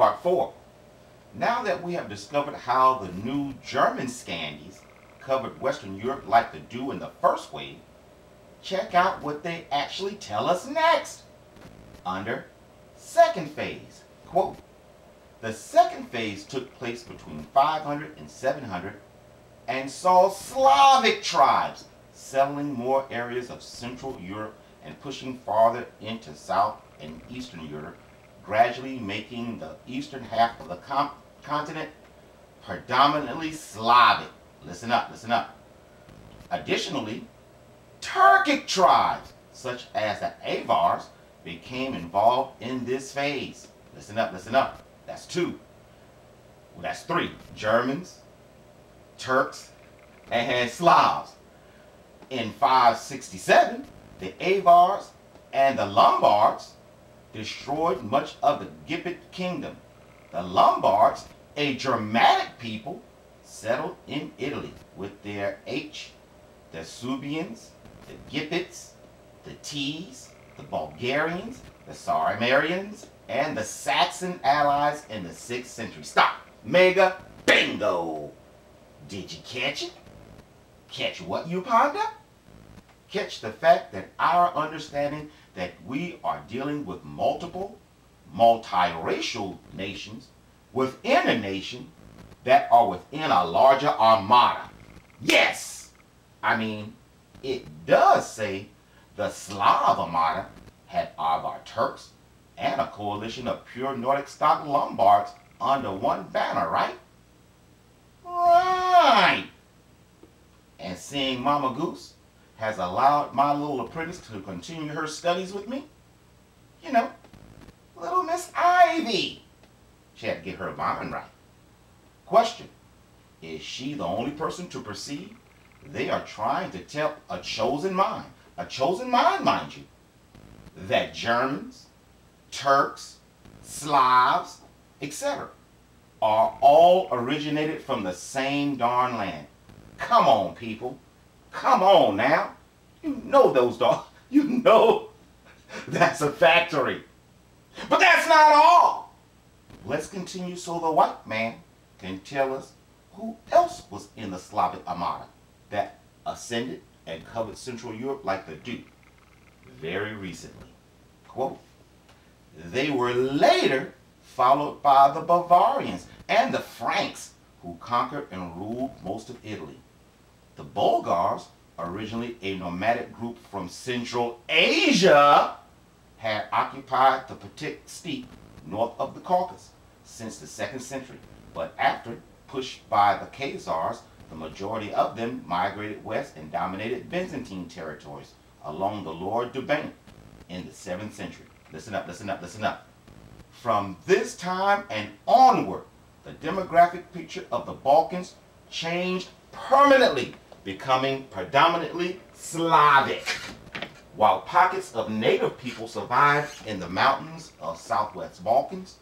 Part 4. Now that we have discovered how the new German Scandies covered Western Europe like the dew in the first wave, check out what they actually tell us next. Under second phase, quote, the second phase took place between 500 and 700 and saw Slavic tribes settling more areas of Central Europe and pushing farther into South and Eastern Europe, gradually making the eastern half of the continent predominantly Slavic. Listen up, listen up. Additionally, Turkic tribes, such as the Avars, became involved in this phase. Listen up, listen up. That's 2. Well, that's 3. Germans, Turks, and Slavs. In 567, the Avars and the Lombards destroyed much of the Gipit kingdom. The Lombards, a Germanic people, settled in Italy with their the Suebians, the Gipits, the Ts, the Bulgarians, the Sarmatians, and the Saxon allies in the 6th century. Stop. Mega bingo. Did you catch it? Catch what, you ponder? Catch the fact that our understanding that we are dealing with multiple, multiracial nations within a nation that are within a larger armada. Yes! I mean, it does say the Slav armada had Avar Turks and a coalition of pure Nordic stock Lombards under one banner, right? Right! And seeing Mama Goose has allowed my little apprentice to continue her studies with me, you know, little Miss Ivy. She had to get her mind right. Question, is she the only person to perceive they are trying to tell a chosen mind, mind you, that Germans, Turks, Slavs, etc. are all originated from the same darn land? Come on, people. Come on now. You know those dogs. You know that's a factory. But that's not all. Let's continue so the white man can tell us who else was in the Slavic armada that ascended and covered Central Europe like the dew very recently. Quote, they were later followed by the Bavarians and the Franks, who conquered and ruled most of Italy. The Bulgars, originally a nomadic group from Central Asia, had occupied the Patik steppe north of the Caucasus since the 2nd century, but after pushed by the Khazars, the majority of them migrated west and dominated Byzantine territories along the Lower Danube in the 7th century. Listen up, listen up, listen up. From this time and onward, the demographic picture of the Balkans changed permanently, becoming predominantly Slavic, while pockets of native people survived in the mountains of Southwest Balkans,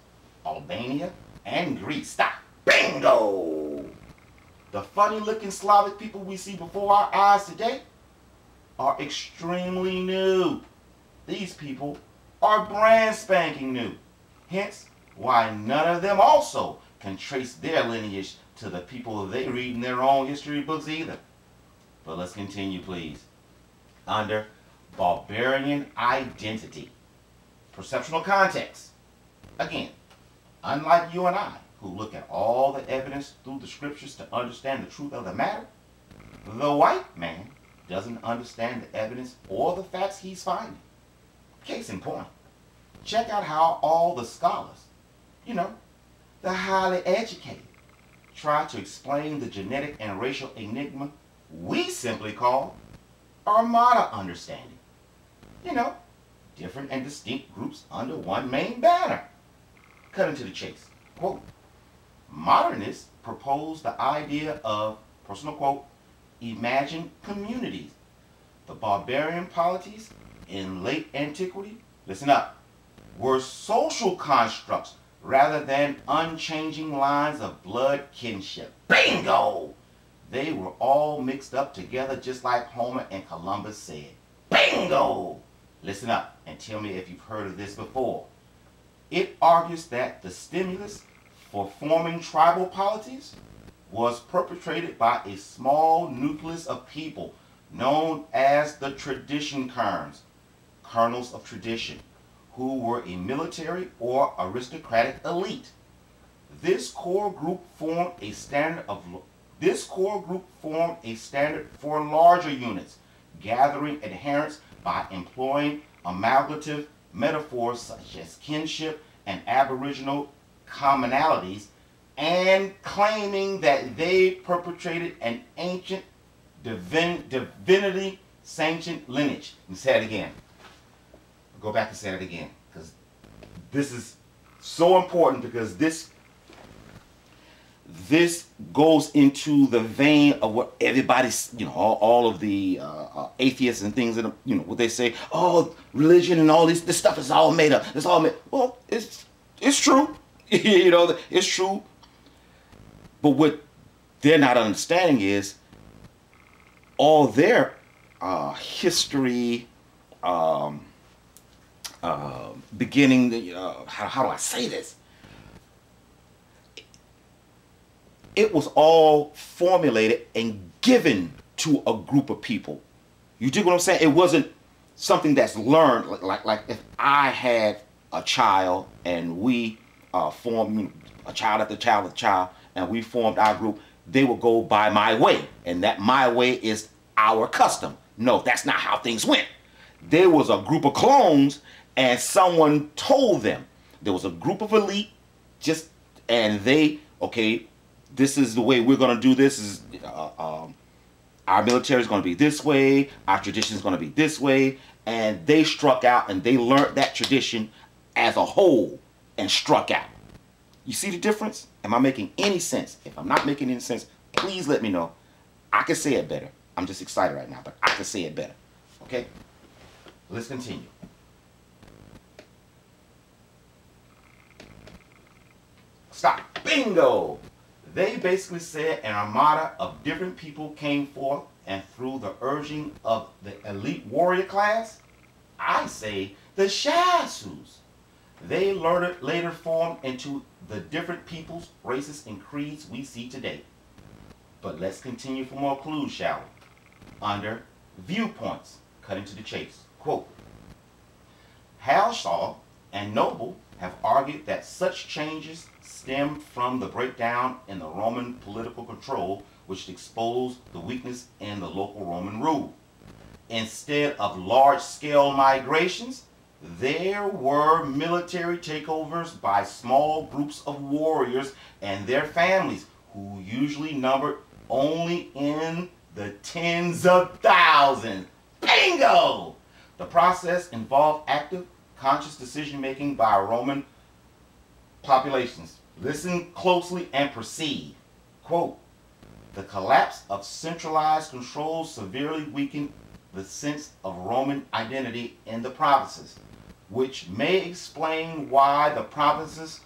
Albania, and Greece. Stop. Bingo! The funny-looking Slavic people we see before our eyes today are extremely new. These people are brand spanking new. Hence, why none of them also can trace their lineage to the people they read in their own history books either. But let's continue, please. Under barbarian identity. Perceptual context. Again, unlike you and I, who look at all the evidence through the scriptures to understand the truth of the matter, the white man doesn't understand the evidence or the facts he's finding. Case in point, check out how all the scholars, you know, the highly educated, try to explain the genetic and racial enigma we simply call armada understanding. You know, different and distinct groups under one main banner. Cutting to the chase. Quote, modernists propose the idea of, personal quote, imagined communities. The barbarian polities in late antiquity, listen up, were social constructs rather than unchanging lines of blood kinship. Bingo! They were all mixed up together just like Homer and Columbus said. Bingo! Listen up and tell me if you've heard of this before. It argues that the stimulus for forming tribal polities was perpetrated by a small nucleus of people known as the tradition kerns, kernels of tradition, who were a military or aristocratic elite. This core group formed a standard for larger units, gathering adherents by employing amalgamative metaphors such as kinship and aboriginal commonalities, and claiming that they perpetrated an ancient divinity sanctioned lineage. Let me say it again. I'll go back and say it again, because this is so important, because this goes into the vein of what everybody's, all of the atheists and things that, what they say, oh, religion and all this stuff is all made up. It's all made. Well, it's true. It's true. But what they're not understanding is all their history, beginning, how do I say this? It was all formulated and given to a group of people. You dig what I'm saying? It wasn't something that's learned. Like if I had a child and we formed a child after child after child, and we formed our group, they would go by my way, and that my way is our custom. No, that's not how things went. There was a group of clones, and someone told them. There was a group of elite, and they, okay, this is the way we're going to do this. Is our military is going to be this way. Our tradition is going to be this way. And they struck out, and they learned that tradition as a whole and struck out. You see the difference? Am I making any sense? If I'm not making any sense, please let me know. I can say it better. I'm just excited right now, but I can say it better. Okay? Let's continue. Stop. Bingo! They basically said an armada of different people came forth, and through the urging of the elite warrior class, I say the Shasus, they later formed into the different peoples, races, and creeds we see today. But let's continue for more clues, shall we? Under viewpoints, cutting to the chase. Quote, Halshaw and Noble have argued that such changes stemmed from the breakdown in the Roman political control, which exposed the weakness in the local Roman rule. Instead of large-scale migrations, there were military takeovers by small groups of warriors and their families, who usually numbered only in the tens of thousands. Bingo! The process involved active, conscious decision-making by Roman populations. Listen closely and proceed. Quote, the collapse of centralized control severely weakened the sense of Roman identity in the provinces, which may explain why the provinces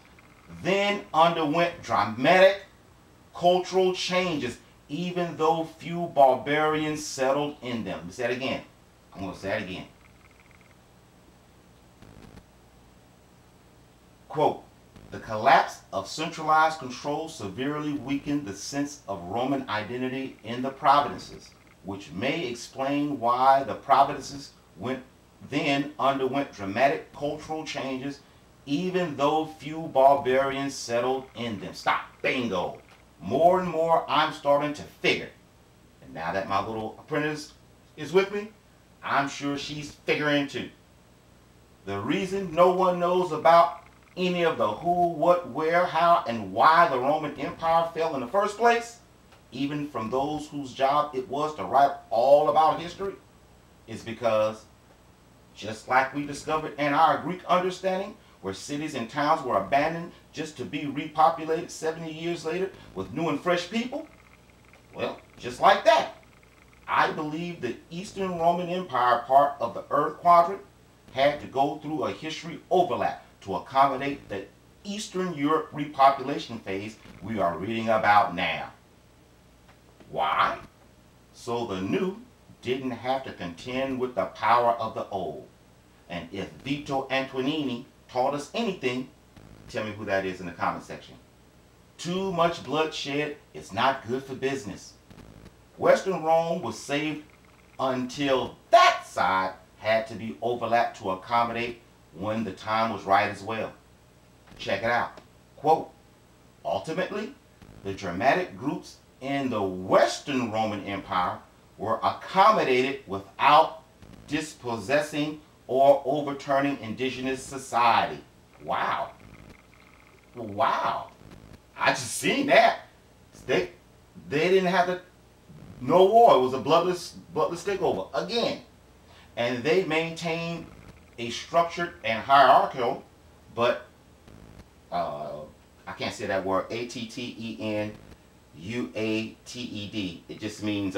then underwent dramatic cultural changes, even though few barbarians settled in them. Let me say it again. I'm going to say it again. Quote, the collapse of centralized control severely weakened the sense of Roman identity in the provinces, which may explain why the provinces then underwent dramatic cultural changes, even though few barbarians settled in them. Stop. Bingo. More and more I'm starting to figure. And now that my little apprentice is with me, I'm sure she's figuring too. The reason no one knows about any of the who, what, where, how, and why the Roman Empire fell in the first place, even from those whose job it was to write all about history, is because, just like we discovered in our Greek understanding, where cities and towns were abandoned just to be repopulated 70 years later with new and fresh people, well, just like that, I believe the Eastern Roman Empire part of the Earth quadrant had to go through a history overlap to accommodate the Eastern Europe repopulation phase we are reading about now. Why? So the new didn't have to contend with the power of the old. And if Vito Antonini taught us anything, tell me who that is in the comment section. Too much bloodshed is not good for business. Western Rome was saved until that side had to be overlapped to accommodate when the time was right as well. Check it out. Quote, ultimately, the Germanic groups in the Western Roman Empire were accommodated without dispossessing or overturning indigenous society. Wow. Wow. I just seen that. They didn't have to, no war. It was a bloodless takeover again. And they maintained a structured and hierarchical, but I can't say that word, Attenuated. It just means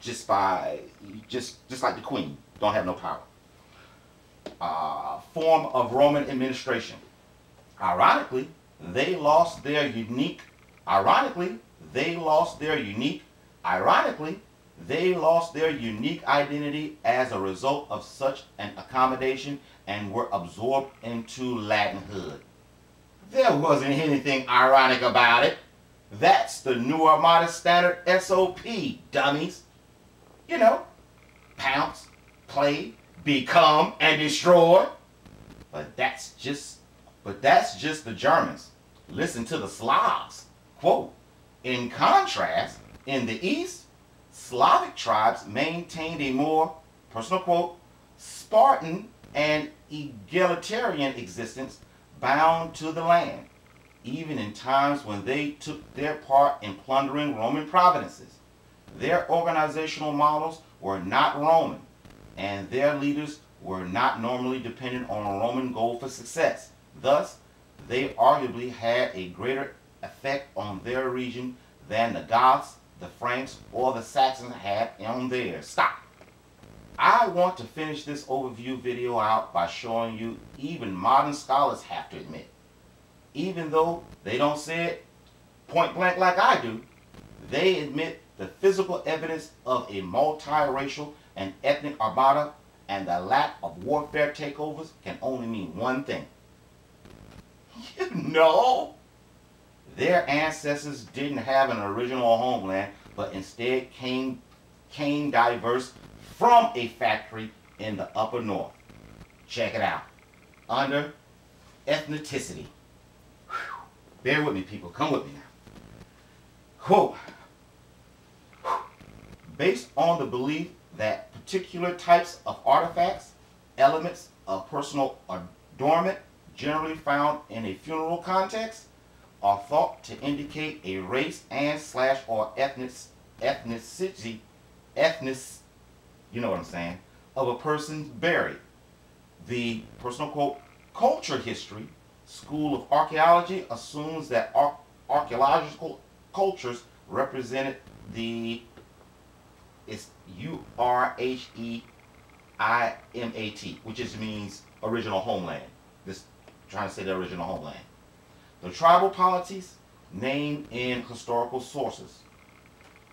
just like the queen, don't have no power. Form of Roman administration. Ironically, they lost their unique identity as a result of such an accommodation and were absorbed into Latinhood. There wasn't anything ironic about it. That's the New Armada Standard SOP, dummies. You know, pounce, play, become, and destroy. But that's just the Germans. Listen to the Slavs. Quote, in contrast, in the East, Slavic tribes maintained a more, personal quote, Spartan and egalitarian existence bound to the land, even in times when they took their part in plundering Roman provinces. Their organizational models were not Roman, and their leaders were not normally dependent on a Roman goal for success. Thus, they arguably had a greater effect on their region than the Goths, the Franks, or the Saxons had on theirs. Stop. I want to finish this overview video out by showing you even modern scholars have to admit, even though they don't say it point blank like I do, they admit the physical evidence of a multiracial and ethnic armada and the lack of warfare takeovers can only mean one thing. You know, their ancestors didn't have an original homeland, but instead came diverse from a factory in the upper north. Check it out. Under ethnicity. Whew. Bear with me, people. Come with me now. Quote, based on the belief that particular types of artifacts, elements of personal adornment generally found in a funeral context, are thought to indicate a race and / or ethnicity, you know what I'm saying, of a person buried. The, personal quote, culture history school of archaeology assumes that archaeological cultures represented the, it's URHEIMAT, which just means original homeland. This trying to say the original homeland. The tribal polities named in historical sources.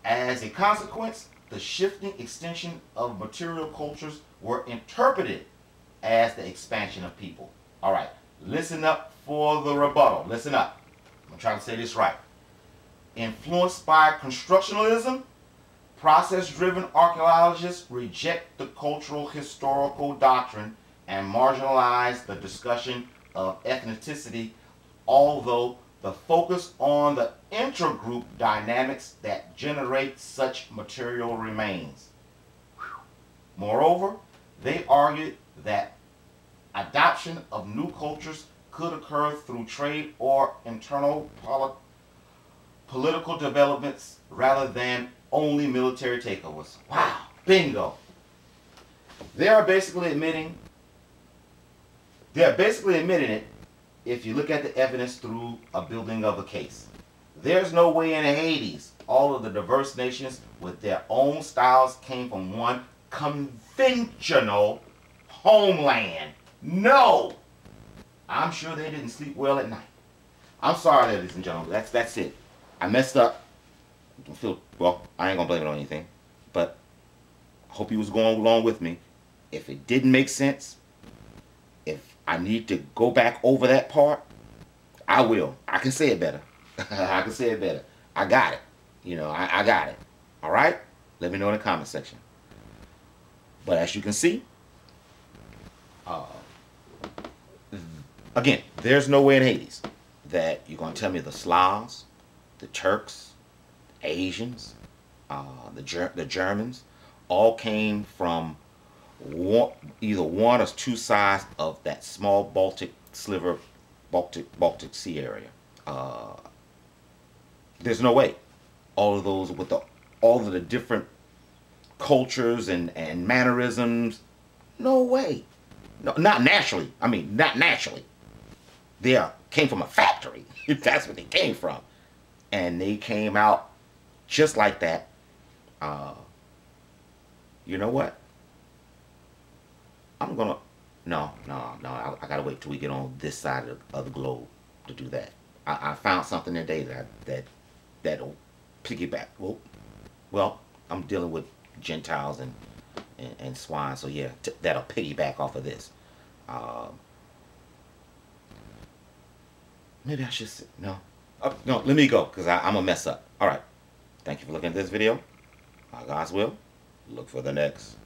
As a consequence, the shifting extension of material cultures were interpreted as the expansion of people. All right, listen up for the rebuttal. Listen up. I'm trying to say this right. Influenced by constructionalism, process-driven archaeologists reject the cultural historical doctrine and marginalize the discussion of ethnicity, although the focus on the intergroup dynamics that generate such material remains. Moreover, they argued that adoption of new cultures could occur through trade or internal political developments rather than only military takeovers. Wow, bingo. They're basically admitting it if you look at the evidence through a building of a case. There's no way in Hades all of the diverse nations with their own styles came from one conventional homeland. No! I'm sure they didn't sleep well at night. I'm sorry, ladies and gentlemen. That's it. I messed up. Well, I ain't gonna blame it on anything. But I hope you was going along with me. If it didn't make sense, if I need to go back over that part, I will. I can say it better. I can say it better. I got it. I got it. All right? Let me know in the comment section. But as you can see, uh, again, there's no way in Hades that you're going to tell me the Slavs, the Turks, Asians, the Germans, all came from either one or two sides of that small Baltic sliver, Baltic Sea area. There's no way. All of those with all of the different cultures and mannerisms, no way. No, not naturally. I mean, not naturally. They came from a factory. That's what they came from. And they came out just like that. You know what? I'm gonna no. I gotta wait till we get on this side of the globe to do that. I found something today that'll piggyback. Well, I'm dealing with Gentiles and swine, so yeah, that'll piggyback off of this. Maybe I should no. No, let me go because I'm gonna mess up. All right. Thank you for looking at this video. By God's will, look for the next.